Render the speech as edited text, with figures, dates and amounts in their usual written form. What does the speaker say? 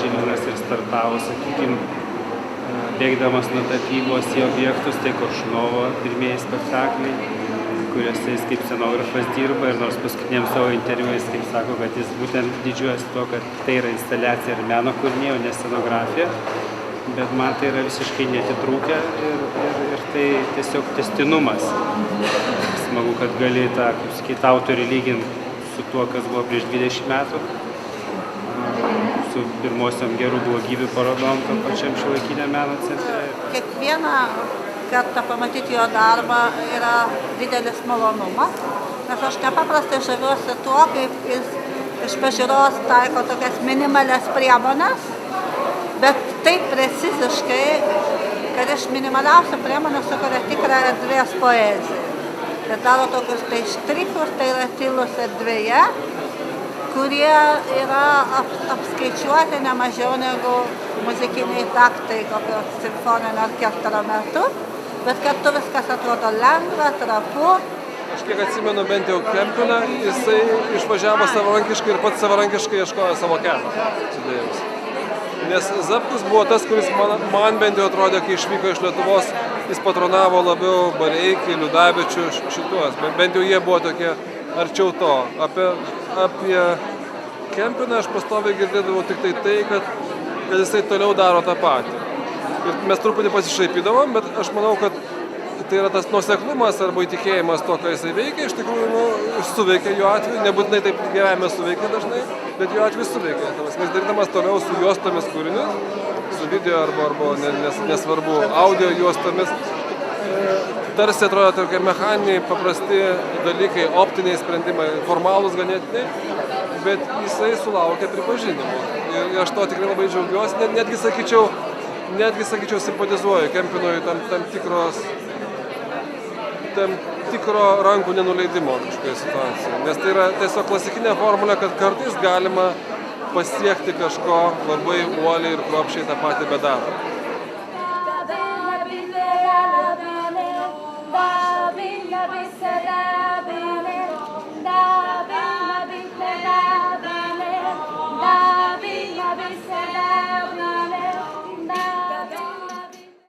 Žilvinas ir startavo, sakykime, bėgdamas nuo tapybos į objektus, tai Koršunovo pirmieji spektakliai, kuriuose jis kaip scenografas dirba, ir nors paskutiniam savo interviu jis kaip sako, kad jis būtent didžiuojasi to, kad tai yra instaliacija ir meno kūriniai, o ne scenografija, bet man tai yra visiškai netitrūkę ir tai tiesiog tęstinumas. Smagu, kad gali tą, kaip sakyti, autorių lyginti su tuo, kas buvo prieš 20 metų, su pirmosiom gerų blogybių parodom tam pačiam Šiuolaikinio meno centre. Kiekvieną kartą pamatyti jo darbą yra didelis malonumas, nes aš nepaprastai žaviuosi tuo, kaip jis iš pažiūros taiko tokias minimalias priemones, bet taip preciziškai, kad iš minimaliausių priemonių sukuria tikrą erdvės poeziją. Ir daro tokius tai štrichus, tai yra tylus erdvėje, kurie yra apskaičiuoti ne mažiau negu muzikiniai taktai kokio simfoninio orkestro metu, bet kartu viskas atrodo lengva, trapu. Aš kiek atsimenu, bent jau Kempiną, jisai išvažiavo savarankiškai ir pats savarankiškai ieškojo savo kelio sudėjus. Nes Zapkus buvo tas, kuris man bent jau atrodė, kai išvyko iš Lietuvos, jis patronavo labiau Bareikį, Liudavičių, šituos. Bent jau jie buvo tokie arčiau to. Apie Kempiną aš pastoviai girdėdavau tik tai, kad jisai toliau daro tą patį. Ir mes truputį pasišaipydavom, bet aš manau, kad tai yra tas nuoseklumas arba įtikėjimas to, ką jisai veikia, iš tikrųjų suveikia jo atveju, nebūtinai taip gyvenime suveikia dažnai, bet jo atveju suveikia. Mes darydamas toliau su juostomis kūrinius, su video arba nesvarbu audio juostomis, tarsi atrodo tokie mechaniniai, paprasti dalykai, optiniai sprendimai, formalūs ganėtinai, bet jisai sulaukia pripažinimo. Ir aš to tikrai labai džiaugiuosi, netgi sakyčiau, netgi, sakyčiau, simpatizuoju Kempinui tam tikro rankų nenuleidimo kažkokia situacija. Nes tai yra tiesiog klasikinė formulė, kad kartais galima pasiekti kažko labai uoliai ir kruopščiai tą patį bedaro.